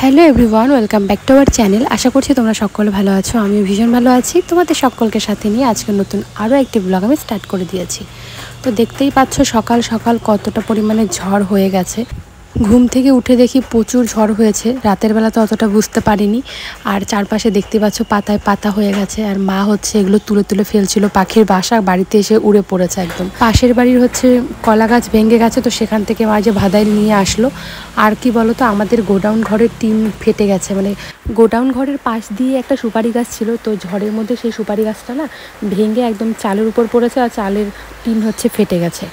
Hello everyone, welcome back to our channel. আশা করছি তোমরা সকলে ভালো আছো। আমি ভীষণ ভালো আছি। তোমাদের সকলকে সাথে নিয়ে আজকে নতুন আরও একটি ব্লগ আমি স্টার্ট করে দিয়েছি। তো দেখতেই পাচ্ছ সকাল সকাল কতটা পরিমাণে ঝড় হয়ে গেছে। ঘুম থেকে উঠে দেখি প্রচুর ঝড় হয়েছে। রাতের বেলা তো অতটা বুঝতে পারিনি। আর চারপাশে দেখতে পাচ্ছ পাতায় পাতা হয়ে গেছে। আর মা হচ্ছে এগুলো তুলে তুলে ফেলছিল। পাখির বাসা বাড়িতে এসে উড়ে পড়েছে একদম। পাশের বাড়ির হচ্ছে কলা গাছ ভেঙে গেছে, তো সেখান থেকে মা যে ভাদাইল নিয়ে আসলো। আর কি বলতো, আমাদের গোডাউন ঘরের টিন ফেটে গেছে। মানে গোডাউন ঘরের পাশ দিয়ে একটা সুপারি গাছ ছিল, তো ঝড়ের মধ্যে সেই সুপারি গাছটা না ভেঙে একদম চালের উপর পড়েছে আর চালের টিন হচ্ছে ফেটে গেছে।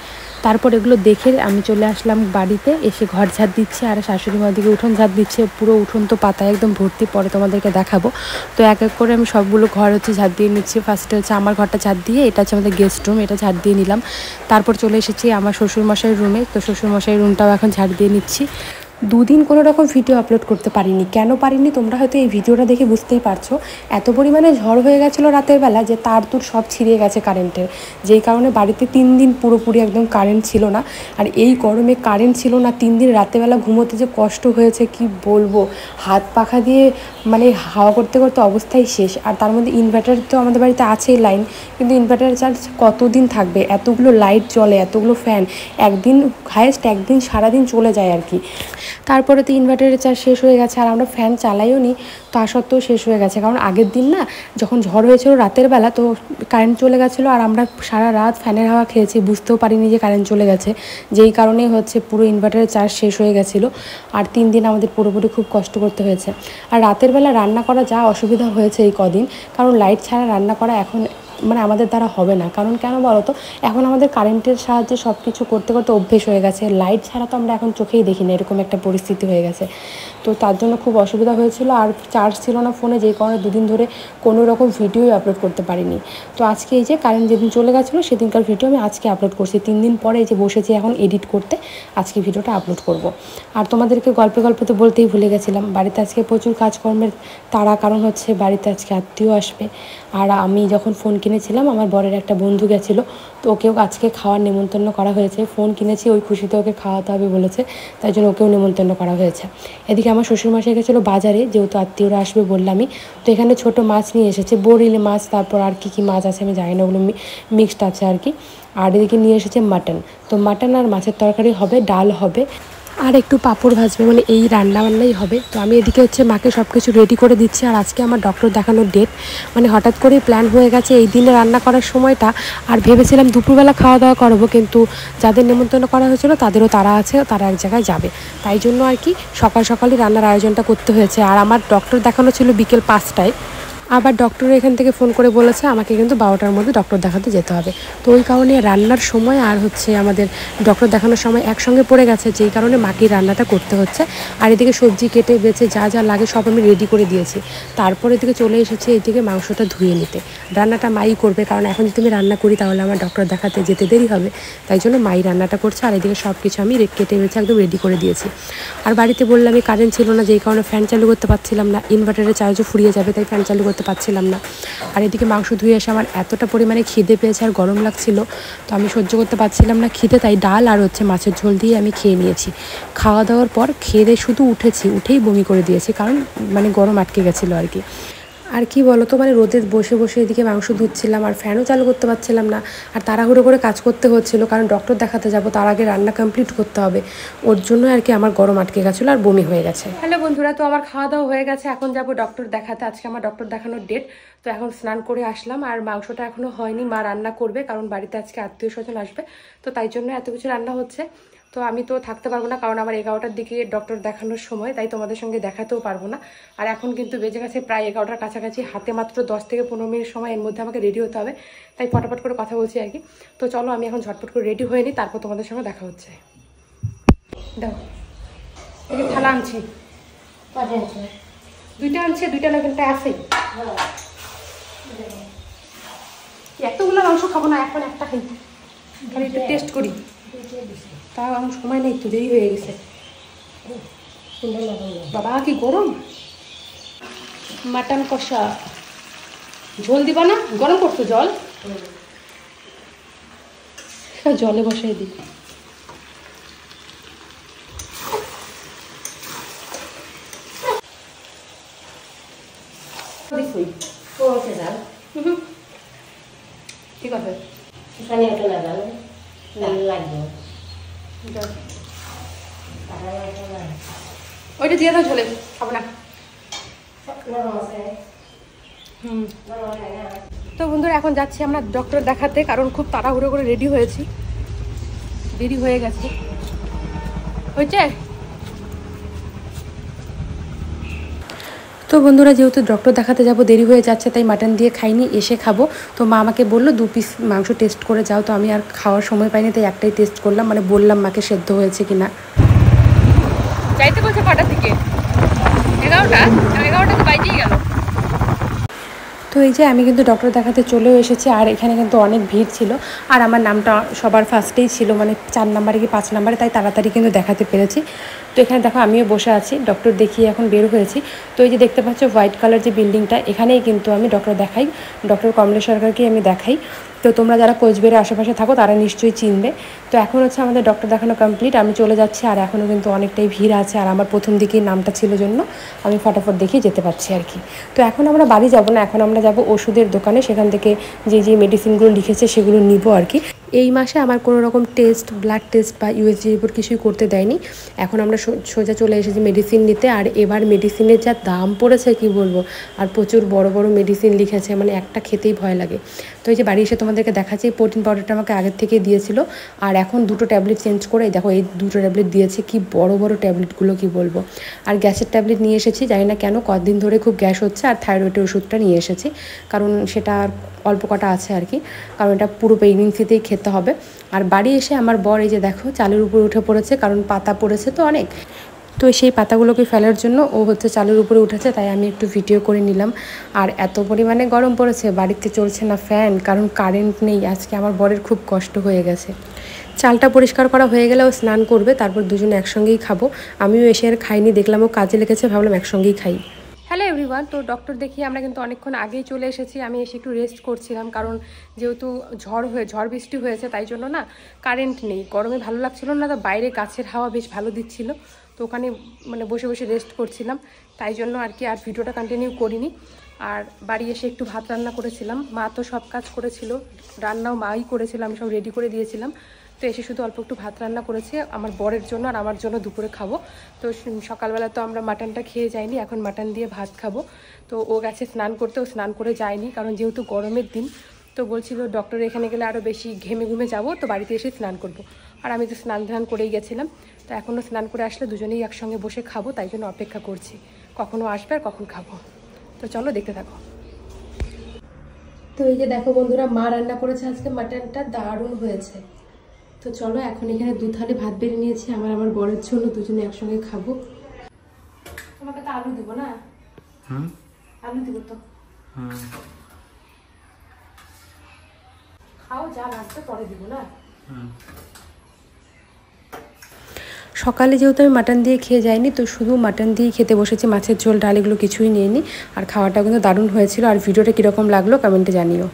তারপর এগুলো দেখে আমি চলে আসলাম বাড়িতে, এসে ঘর ঝাড় দিচ্ছে আর শাশুড়ি মার দিকে উঠোন ঝাড় দিচ্ছে। পুরো উঠোন তো পাতায় একদম ভর্তি, পরে তোমাদেরকে দেখাবো। তো এক এক করে আমি সবগুলো ঘর হচ্ছে ঝাড় দিয়ে নিচ্ছি। ফার্স্টে হচ্ছে আমার ঘরটা ঝাড় দিয়ে, এটা হচ্ছে আমাদের গেস্ট রুম, এটা ঝাড় দিয়ে নিলাম। তারপর চলে এসেছি আমার শ্বশুরমশাইয়ের রুমে, তো শ্বশুরমশাইয়ের রুমটাও এখন ঝাড় দিয়ে নিচ্ছি। দুদিন কোনো রকম ভিডিও আপলোড করতে পারিনি। কেন পারিনি তোমরা হয়তো এই ভিডিওটা দেখে বুঝতেই পারছো। এত পরিমাণে ঝড় হয়ে গেছিলো রাতের বেলা যে তার তুর সব ছিঁড়ে গেছে কারেন্টের, যেই কারণে বাড়িতে 3 দিন পুরোপুরি একদম কারেন্ট ছিল না। আর এই গরমে কারেন্ট ছিল না 3 দিন, রাতেরবেলা ঘুমোতে যে কষ্ট হয়েছে কি বলবো। হাত পাখা দিয়ে মানে হাওয়া করতে করতে অবস্থাই শেষ। আর তার মধ্যে ইনভার্টার তো আমাদের বাড়িতে আছেই লাইন, কিন্তু ইনভার্টারের চার্জ কতদিন থাকবে? এতগুলো লাইট জ্বলে, এতগুলো ফ্যান, একদিন হায়েস্ট একদিন সারাদিন চলে যায় আর কি। তারপরে তো ইনভার্টারের চার্জ শেষ হয়ে গেছে আর আমরা ফ্যান চালাইও নি, তা সত্ত্বেও শেষ হয়ে গেছে। কারণ আগের দিন না যখন ঝড় হয়েছিল রাতের বেলা, তো কারেন্ট চলে গেছিলো আর আমরা সারা রাত ফ্যানের হাওয়া খেয়েছি, বুঝতেও পারিনি যে কারেন্ট চলে গেছে। যেই কারণেই হচ্ছে পুরো ইনভার্টারের চার্জ শেষ হয়ে গেছিলো আর 3 দিন আমাদের পুরোপুরি খুব কষ্ট করতে হয়েছে। আর রাতের বেলা রান্না করা যা অসুবিধা হয়েছে এই কদিন, কারণ লাইট ছাড়া রান্না করা এখন মানে আমাদের দ্বারা হবে না। কারণ কেন বলো তো, এখন আমাদের কারেন্টের সাহায্যে সব কিছু করতে করতে অভ্যেস হয়ে গেছে। লাইট ছাড়া তো আমরা এখন চোখেই দেখি না, এরকম একটা পরিস্থিতি হয়ে গেছে। তো তার জন্য খুব অসুবিধা হয়েছিল। আর চার্জ ছিল না ফোনে, যেই কারণে 2 দিন ধরে কোনো রকম ভিডিওই আপলোড করতে পারিনি। তো আজকে এই যে কারেন্ট যেদিন চলে গেছিলো সেদিনকার ভিডিও আমি আজকে আপলোড করছি। 3 দিন পরে এই যে বসেছি এখন এডিট করতে, আজকে ভিডিওটা আপলোড করব। আর তোমাদেরকে গল্পে গল্পে তো বলতেই ভুলে গেছিলাম, বাড়িতে আজকে প্রচুর কাজকর্মের তাড়া। কারণ হচ্ছে বাড়িতে আজকে আত্মীয় আসবে। আর আমি যখন ফোন কিনেছিলাম, আমার বরের একটা বন্ধু গেছিলো, তো ওকেও আজকে খাওয়ার নেমন্তন্ন করা হয়েছে। ফোন কিনেছি, ওই খুশিতে ওকে খাওয়াতে হবে বলেছে, তাই জন্য ওকেও নেমন্তন্ন করা হয়েছে। এদিকে আমার শ্বশুরমশাই গেছিলো বাজারে, যেহেতু আত্মীয়রা আসবে বললামই। তো এখানে ছোট মাছ নিয়ে এসেছে, বরিলে মাছ, তারপর আর কি মাছ আছে আমি জানি না, ওগুলো মিক্সড আছে আর কি। আর এদিকে নিয়ে এসেছে মাটন। তো মাটন আর মাছের তরকারি হবে, ডাল হবে আর একটু পাঁপড় ভাজবে, মানে এই রান্নাবান্নাই হবে। তো আমি এদিকে হচ্ছে মাকে সব কিছু রেডি করে দিচ্ছি। আর আজকে আমার ডক্টর দেখানোর ডেট, মানে হঠাৎ করেই প্ল্যান হয়ে গেছে এই দিনে রান্না করার সময়টা। আর ভেবেছিলাম দুপুরবেলা খাওয়া দাওয়া করবো, কিন্তু যাদের নেমন্তন্ন করা হয়েছিল তাদেরও তারা আছে, তারা এক জায়গায় যাবে, তাই জন্য আর কি সকাল সকালই রান্নার আয়োজনটা করতে হয়েছে। আর আমার ডক্টর দেখানো ছিল বিকেল 5টায়। আবার ডক্টর এখান থেকে ফোন করে বলেছে আমাকে কিন্তু 12টার মধ্যে ডক্টর দেখাতে যেতে হবে। তো ওই কারণে রান্নার সময় আর হচ্ছে আমাদের ডক্টর দেখানোর সময় একসঙ্গে পড়ে গেছে, যেই কারণে মাকে রান্নাটা করতে হচ্ছে। আর এদিকে সবজি কেটে বেছে যা যা লাগে সব আমি রেডি করে দিয়েছি। তারপরে এদিকে চলে এসেছি এইদিকে মাংসটা ধুয়ে নিতে। রান্নাটা মাই করবে, কারণ এখন যদি আমি রান্না করি তাহলে আমার ডক্টর দেখাতে যেতে দেরি হবে, তাই জন্য মাই রান্নাটা করছে। আর এদিকে সব কিছু আমি কেটে বেছে একদম রেডি করে দিয়েছি। আর বাড়িতে বললাম এই কারেন্ট ছিল না, যেই কারণে ফ্যান চালু করতে পারছিলাম না, ইনভার্টারের চার্জও ফুরিয়ে যাবে, তাই ফ্যান চালু করতে পারছিলাম না। আর এদিকে মাংস ধুয়ে এসে আমার এতটা পরিমাণে খিদে পেয়েছে আর গরম লাগছিল, তো আমি সহ্য করতে পারছিলাম না খিদে, তাই ডাল আর হচ্ছে মাছের ঝোল দিয়ে আমি খেয়ে নিয়েছি। খাওয়া দাওয়ার পর খেয়ে শুধু উঠেই বমি করে দিয়েছি, কারণ মানে গরম আটকে গেছিলো আর কি। আর কি বলো তো, মানে রোদে বসে বসে এদিকে মাংস ধুচ্ছিলাম আর ফ্যানও চালু করতে পারছিলাম না। আর তাড়াহুড়ো করে কাজ করতে হচ্ছিলো, কারণ ডক্টর দেখাতে যাব, তার আগে রান্না কমপ্লিট করতে হবে। ওর জন্য আর কি আমার গরম আটকে গেছিলো আর বমি হয়ে গেছে। হ্যালো বন্ধুরা, তো আমার খাওয়া দাওয়া হয়ে গেছে, এখন যাব ডক্টর দেখাতে। আজকে আমার ডক্টর দেখানোর ডেট। তো এখন স্নান করে আসলাম, আর মাংসটা এখনও হয়নি, মা রান্না করবে, কারণ বাড়িতে আজকে আত্মীয় স্বজন আসবে, তো তাই জন্য এত কিছু রান্না হচ্ছে। তো আমি তো থাকতে পারবো না, কারণ আমার 11টার দিকে ডক্টর দেখানোর সময়, তাই তোমাদের সঙ্গে দেখাতেও পারবো না। আর এখন কিন্তু বেজে গেছে প্রায় 11টার কাছাকাছি, হাতে মাত্র 10 থেকে 15 মিনিট সময়, এর মধ্যে আমাকে রেডি হতে হবে, তাই ফটাফট করে কথা বলছি আর কি। তো চলো আমি এখন ঝটপট করে রেডি হয়ে নিই, তারপর তোমাদের সঙ্গে দেখা হচ্ছে। দাও এই থালা আনছি, 2টা আনছে, 2টা না 3টা আছেই। এতগুলো মাংস খাবো না, এখন একটা খাই, খালি একটু টেস্ট করি। তাও আমার সময় নেই, তো দেরি হয়ে গেছে। বাবা কি গরম! মাটন কষা, ঝোল দিবা না? গরম করছো জল? জলে বসাই দিই। ঠিক আছে ওইটা দিয়ে দাও ঝোলে, খাবো না। তো বন্ধুরা এখন যাচ্ছি আমরা ডক্টর দেখাতে, কারণ খুব তাড়াহুড়ো করে রেডি হয়েছি, দেরি হয়ে গেছে। হয়েছে তো বন্ধুরা, যেহেতু ডক্টর দেখাতে যাব দেরি হয়ে যাচ্ছে, তাই মাটন দিয়ে খাইনি, এসে খাবো। তো মা আমাকে বললো 2 পিস মাংস টেস্ট করে যাও। তো আমি আর খাওয়ার সময় পাইনি, তাই একটাই টেস্ট করলাম, মানে বললাম মাকে সেদ্ধ হয়েছে কিনা। যাইতে বলছে কটার দিকে? 11টা তো বাইরেই গেল। তো এই যে আমি কিন্তু ডক্টর দেখাতে চলেও এসেছি, আর এখানে কিন্তু অনেক ভিড় ছিল, আর আমার নামটা সবার ফার্স্টেই ছিল, মানে 4 নাম্বারে কি 5 নাম্বারে, তাই তাড়াতাড়ি কিন্তু দেখাতে পেরেছি। তো এখানে দেখো আমিও বসে আছি, ডক্টর দেখিয়ে এখন বের হয়েছি। তো এই যে দেখতে পাচ্ছ হোয়াইট কালার যে বিল্ডিংটা, এখানেই কিন্তু আমি ডক্টর দেখাই, ডক্টর কমলেশ সরকারকে আমি দেখাই। তো তোমরা যারা কোচবিহারের আশেপাশে থাকো তারা নিশ্চয়ই চিনবে। তো এখন হচ্ছে আমাদের ডক্টর দেখানো কমপ্লিট, আমি চলে যাচ্ছি, আর এখনও কিন্তু অনেকটাই ভিড় আছে, আর আমার প্রথম দিকেই নামটা ছিল জন্য আমি ফটাফট দেখিয়ে যেতে পারছি আর কি। তো এখন আমরা বাড়ি যাব না, এখন আমরা যাব ওষুধের দোকানে, সেখান থেকে যে যে মেডিসিনগুলো লিখেছে সেগুলো নিব আর কি। এই মাসে আমার কোনো রকম টেস্ট, ব্লাড টেস্ট বা ইউএসজি রিপোর্ট কিছুই করতে দেয়নি। এখন আমরা সোজা চলে এসেছি মেডিসিন নিতে, আর এবার মেডিসিনের যা দাম পড়েছে কি বলবো, আর প্রচুর বড় বড় মেডিসিন লিখেছে, মানে একটা খেতেই ভয় লাগে। তো এই যে বাড়ি এসে তোমাদেরকে দেখাচ্ছি, প্রোটিন পাউডারটা আমাকে আগের থেকেই দিয়েছিল, আর এখন 2টো ট্যাবলেট চেঞ্জ করে দেখো এই 2টো ট্যাবলেট দিয়েছে, কি বড় বড় ট্যাবলেটগুলো কি বলবো। আর গ্যাসের ট্যাবলেট নিয়ে এসেছি, জানি না কেন কদিন ধরে খুব গ্যাস হচ্ছে, আর থাইরয়েডের ওষুধটা নিয়ে এসেছি, কারণ সেটা অল্প কটা আছে আর কি, কারণ এটা পুরো প্রেগনেন্সিতেই খেতে হবে। আর বাড়ি এসে আমার বর এই যে দেখো চালের উপরে উঠে পড়েছে, কারণ পাতা পড়েছে তো অনেক, তো সেই পাতাগুলোকে ফেলার জন্য ও হচ্ছে চালের উপরে উঠেছে, তাই আমি একটু ভিডিও করে নিলাম। আর এত পরিমাণে গরম পড়েছে, বাড়িতে চলছে না ফ্যান, কারণ কারেন্ট নেই। আজকে আমার বরের খুব কষ্ট হয়ে গেছে। চালটা পরিষ্কার করা হয়ে গেলে ও স্নান করবে, তারপর দুজনে একসঙ্গেই খাবো। আমিও এসে আর খাইনি, দেখলাম ও কাজে লেগেছে, ভাবলাম একসঙ্গেই খাই। হ্যালো এভরিওয়ান, তো ডক্টর দেখিয়ে আমরা কিন্তু অনেকক্ষণ আগেই চলে এসেছি। আমি এসে একটু রেস্ট করছিলাম, কারণ যেহেতু ঝড় বৃষ্টি হয়েছে, তাই জন্য না কারেন্ট নেই, গরমে ভালো লাগছিল না, তো বাইরে গাছের হাওয়া বেশ ভালো দিচ্ছিল, তো ওখানে মানে বসে বসে রেস্ট করছিলাম, তাই জন্য আর কি আর ভিডিওটা কন্টিনিউ করিনি। আর বাড়ি এসে একটু ভাত রান্না করেছিলাম, মা তো সব কাজ করেছিল, রান্নাও মাই করেছিল, আমি সব রেডি করে দিয়েছিলাম। তো এসে শুধু অল্প একটু ভাত রান্না করেছি আমার বরের জন্য, আর আমার জন্য দুপুরে খাবো। তো সকালবেলা তো আমরা মাটনটা খেয়ে যাইনি, এখন মাটন দিয়ে ভাত খাবো। তো ও গেছে স্নান করতে, ও স্নান করে যায়নি, কারণ যেহেতু গরমের দিন, তো বলছিল ডক্টর এখানে গেলে আরও বেশি ঘেমে ঘুমে যাবো, তো বাড়িতে এসে স্নান করব। আর আমি তো স্নান ধান করেই গেছিলাম, তো এখনও স্নান করে আসলে দুজনেই একসঙ্গে বসে খাবো, তাই জন্য অপেক্ষা করছি কখনও আসবে আর কখন খাবো। তো চলো দেখতে থাকো। তো এই যে দেখো বন্ধুরা, মা রান্না করেছে আজকে মাটনটা, দারুণ হয়েছে। তো চলো এখন এখানে 2 থালি ভাত বেড়ে নিয়েছি আমার বরের জন্য, দুজনে একসঙ্গে খাবো। তোমাকে তো আলু দিব না? আলু দিব তো, খাও, যা লাগবে পরে দিব না। সকালে যেহেতু আমি মাটন দিয়ে খেয়ে যাইনি, তো শুধু মাটন দিয়েই খেতে বসেছি, মাছের ঝোল ডাল এগুলো কিছুই নিইনি। আর খাওয়াটা কিন্তু দারুণ হয়েছিল। আর ভিডিওটা কীরকম লাগলো কমেন্টে জানিও।